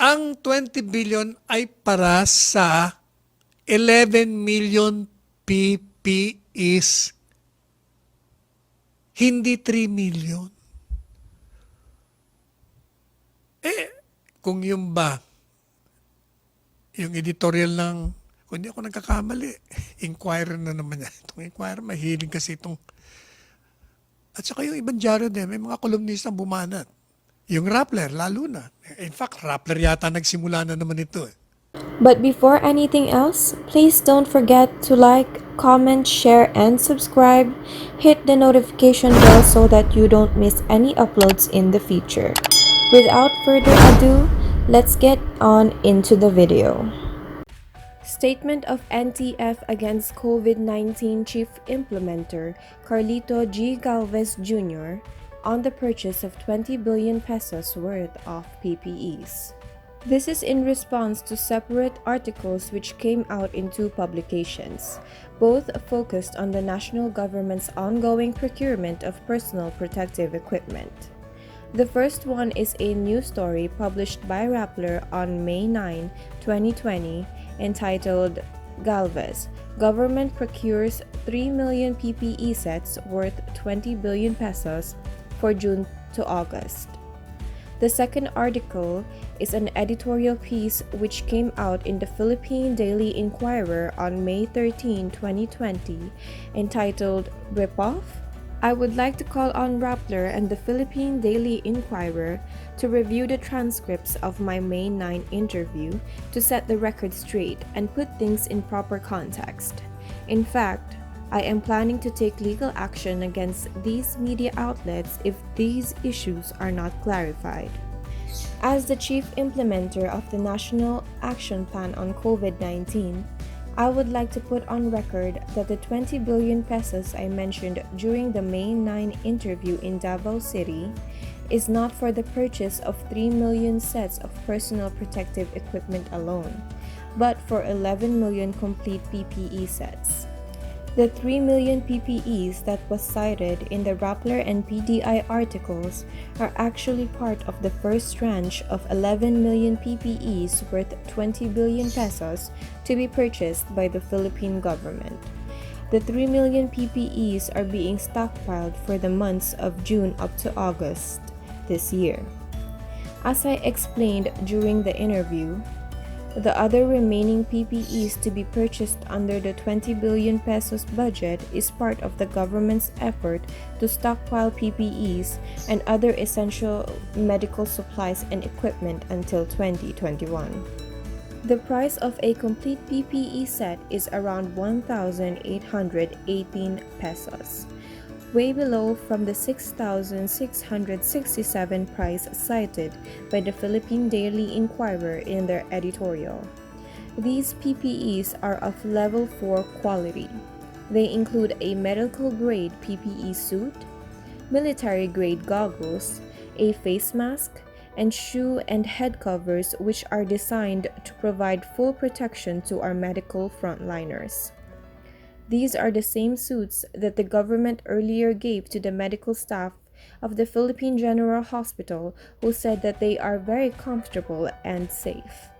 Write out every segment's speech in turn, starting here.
Ang 20 billion ay para sa 11 million PPEs, hindi 3 million. Kung yung ba, yung editorial ng, kung hindi ako nagkakamali, Inquirer na naman yan. Itong Inquirer, mahilig kasi itong, at saka yung ibang dyaryo din, may mga kolumnistang bumanat. Yung Rappler, lalo na. In fact, Rappler yata nagsimula na naman ito eh. But before anything else, please don't forget to like, comment, share, and subscribe. Hit the notification bell so that you don't miss any uploads in the future. Without further ado, let's get on into the video. Statement of NTF against COVID-19 Chief Implementer Carlito G. Galvez Jr. on the purchase of 20 billion pesos worth of PPEs. This is in response to separate articles which came out in two publications, both focused on the national government's ongoing procurement of personal protective equipment. The first one is a news story published by Rappler on May 9, 2020, entitled Galvez, Government Procures 3 million PPE sets worth 20 billion pesos for June to August. The second article is an editorial piece which came out in the Philippine Daily Inquirer on May 13, 2020, entitled Ripoff? I would like to call on Rappler and the Philippine Daily Inquirer to review the transcripts of my May 9 interview to set the record straight and put things in proper context. In fact, I am planning to take legal action against these media outlets if these issues are not clarified. As the chief implementer of the National Action Plan on COVID-19, I would like to put on record that the 20 billion pesos I mentioned during the May 9 interview in Davao City is not for the purchase of 3 million sets of personal protective equipment alone, but for 11 million complete PPE sets. The 3 million PPEs that was cited in the Rappler and PDI articles are actually part of the first tranche of 11 million PPEs worth 20 billion pesos to be purchased by the Philippine government. The 3 million PPEs are being stockpiled for the months of June up to August this year. As I explained during the interview, the other remaining PPEs to be purchased under the 20 billion pesos budget is part of the government's effort to stockpile PPEs and other essential medical supplies and equipment until 2021. The price of a complete PPE set is around 1,818 pesos, way below from the 6,667 price cited by the Philippine Daily Inquirer in their editorial. These PPEs are of level 4 quality. They include a medical-grade PPE suit, military-grade goggles, a face mask, and shoe and head covers which are designed to provide full protection to our medical frontliners. These are the same suits that the government earlier gave to the medical staff of the Philippine General Hospital, who said that they are very comfortable and safe.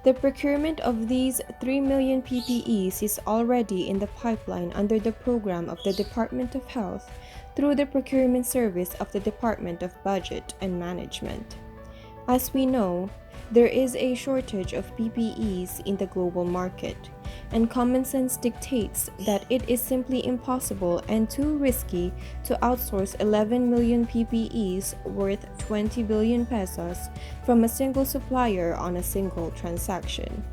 The procurement of these 3 million PPEs is already in the pipeline under the program of the Department of Health through the procurement service of the Department of Budget and Management. As we know, there is a shortage of PPEs in the global market, and common sense dictates that it is simply impossible and too risky to outsource 11 million PPEs worth 20 billion pesos from a single supplier on a single transaction.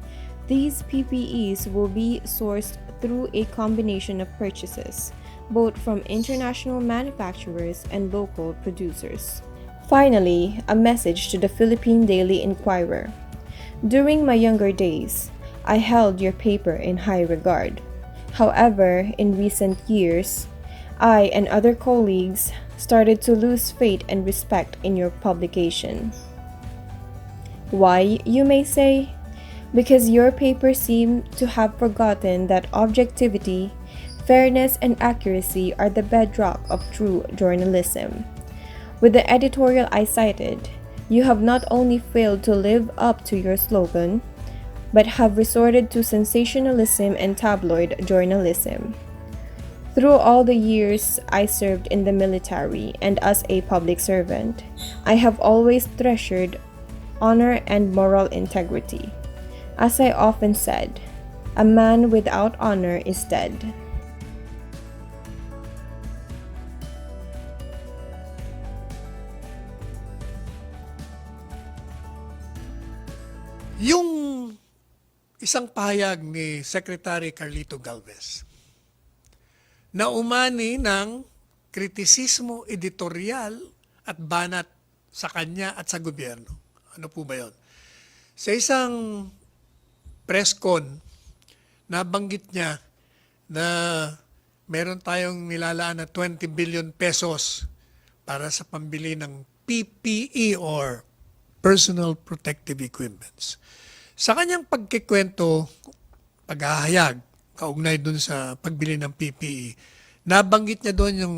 These PPEs will be sourced through a combination of purchases, both from international manufacturers and local producers. Finally, a message to the Philippine Daily Inquirer. During my younger days, I held your paper in high regard. However, in recent years, I and other colleagues started to lose faith and respect in your publication. Why, you may say? Because your paper seemed to have forgotten that objectivity, fairness, and accuracy are the bedrock of true journalism. With the editorial I cited, You have not only failed to live up to your slogan, but have resorted to sensationalism and tabloid journalism. Through all the years I served in the military and as a public servant, I have always treasured honor and moral integrity. As I often said, a man without honor is dead. Yung isang pahayag ni Secretary Carlito Galvez na umani ng kritisismo editorial at banat sa kanya at sa gobyerno. Ano po ba yun? Sa isang press con, nabanggit niya na meron tayong nilalaan na 20 billion pesos para sa pambili ng PPE or Personal Protective Equipments. Sa kanyang pagkikwento, paghahayag, kaugnay dun sa pagbili ng PPE, nabanggit niya doon yung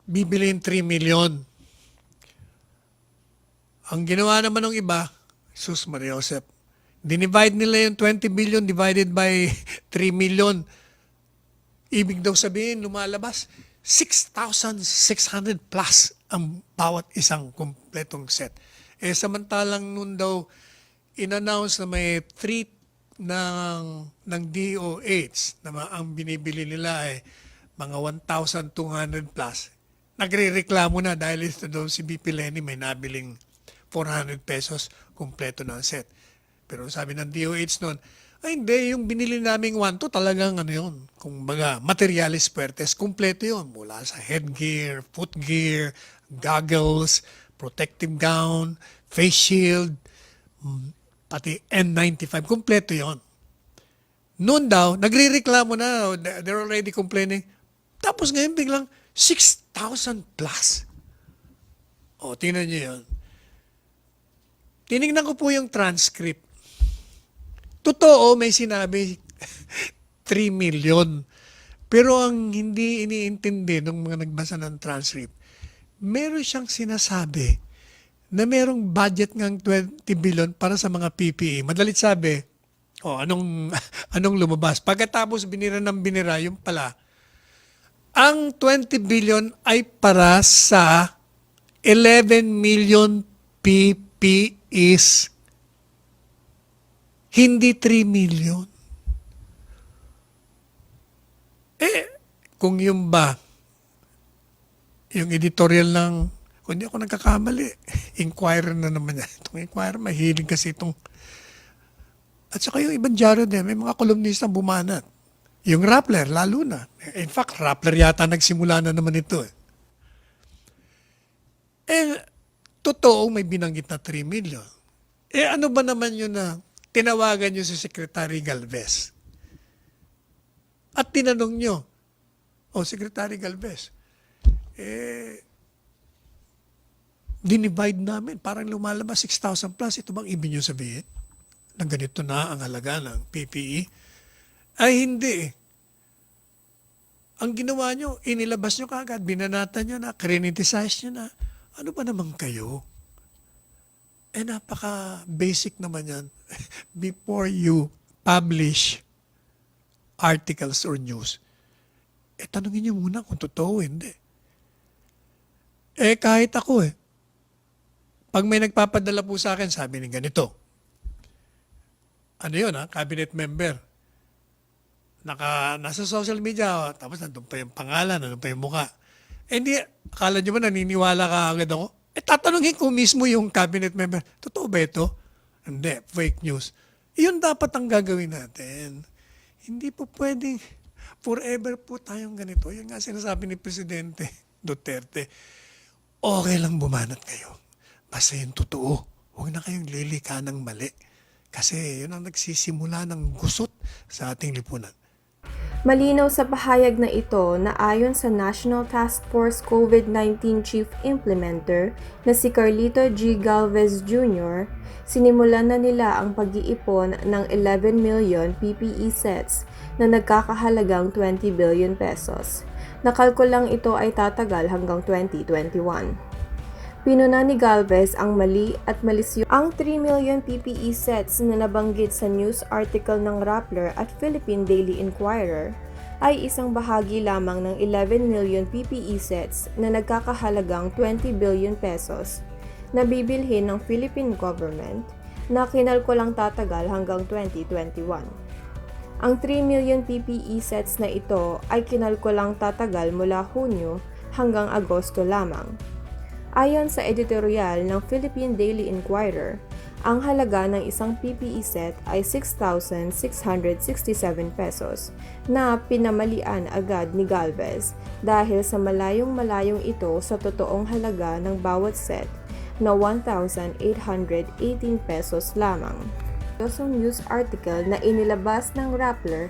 bibiliin 3 million. Ang ginawa naman ng iba, sus Maria Josep, dinivide nila yung 20 billion divided by 3 million. Ibig daw sabihin, lumalabas, 6,600 plus ang bawat isang kumpletong set. Samantalang nun daw, in-announce na may 3 ng DOH na ang binibili nila ay mga 1,200 plus. Nagre-reklamo na dahil ito daw si BP Lenny may nabiling 400 pesos kumpleto na ang set. Pero sabi ng DOH noon, ay hindi, yung binili naming 1 to talagang ano yun. Kung baga, materialis puertes, kumpleto yun. Mula sa headgear, footgear, goggles, protective gown, face shield, pati N95, kumpleto yon. Noon daw, nagre-reklamo na, they're already complaining. Tapos ngayon biglang 6,000 plus. O, tingnan niyo yun. Tinignan ko po yung transcript. Totoo, may sinabi 3 million. Pero ang hindi iniintindi ng mga nagbasa ng transcript, meron siyang sinasabi na merong budget ng 20 billion para sa mga PPE. Madalit sabi, anong lumabas? Pagkatapos binira ng binira, yung pala, ang 20 billion ay para sa 11 million PPEs. Hindi 3 million. Kung yung ba, yung editorial ng, kung hindi ako nagkakamali, Inquirer na naman yan. Itong Inquirer, mahilig kasi itong, at saka yung ibang dyaryo din, may mga kolumnista bumanat. Yung Rappler, lalo na. In fact, Rappler yata nagsimula na naman ito. Totoo, may binanggit na 3 million. Ano ba naman yun na tinawagan nyo si Secretary Galvez? At tinanong nyo, Secretary Galvez, dinivide namin, parang lumalabas 6,000 plus. Ito bang ibig nyo sabihin? Na ganito na ang halaga ng PPE? Ay hindi. Ang ginawa nyo, inilabas nyo kagad, binanatan nyo na, criniticize nyo na. Ano ba naman kayo? Napaka-basic naman yan. Before you publish articles or news, tanungin nyo muna kung totoo o hindi. Kahit ako pag may nagpapadala po sa akin, sabi ni ganito. Ano yun cabinet member. Nasa social media, tapos nandun pa yung pangalan, nandun pa yung mukha. Hindi, akala nyo ba naniniwala ka agad ako? Tatanungin ko mismo yung cabinet member, totoo ba ito? Hindi, fake news. Yun dapat ang gagawin natin. Hindi po pwedeng forever po tayong ganito. Yung nga sinasabi ni Presidente Duterte, okay lang bumanat kayo. Basta yung totoo. Huwag na kayong lilika ng mali. Kasi yun ang nagsisimula ng gusot sa ating lipunan. Malinaw sa pahayag na ito na ayon sa National Task Force COVID-19 Chief Implementer na si Carlito G. Galvez Jr., sinimulan na nila ang pag-iipon ng 11 million PPE sets na nagkakahalagang 20 billion pesos. Nakalkulang ito ay tatagal hanggang 2021. Pinuna ni Galvez ang mali at malisyo ang 3 million PPE sets na nabanggit sa news article ng Rappler at Philippine Daily Inquirer ay isang bahagi lamang ng 11 million PPE sets na nagkakahalagang 20 billion pesos na bibilhin ng Philippine government na kinalkulang tatagal hanggang 2021. Ang 3 million PPE sets na ito ay kinalkulang tatagal mula Hunyo hanggang Agosto lamang. Ayon sa editorial ng Philippine Daily Inquirer, ang halaga ng isang PPE set ay 6,667 pesos na pinamalian agad ni Galvez dahil sa malayong-malayong ito sa totoong halaga ng bawat set na 1,818 pesos lamang. Sa news article na inilabas ng Rappler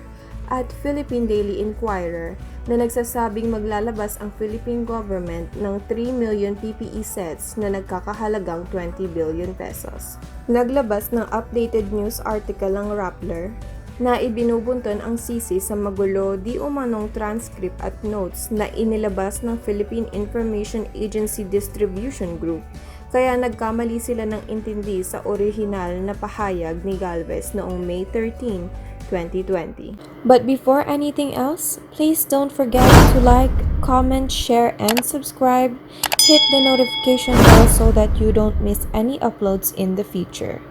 at Philippine Daily Inquirer na nagsasabing maglalabas ang Philippine government ng 3 million PPE sets na nagkakahalagang 20 billion pesos. Naglabas ng updated news article ng Rappler na ibinubunton ang sisi sa magulo di umanong transcript at notes na inilabas ng Philippine Information Agency Distribution Group, kaya nagkamali sila ng intindi sa orihinal na pahayag ni Galvez noong May 13, 2020. But before anything else, please don't forget to like, comment, share, and subscribe. Hit the notification bell so that you don't miss any uploads in the future.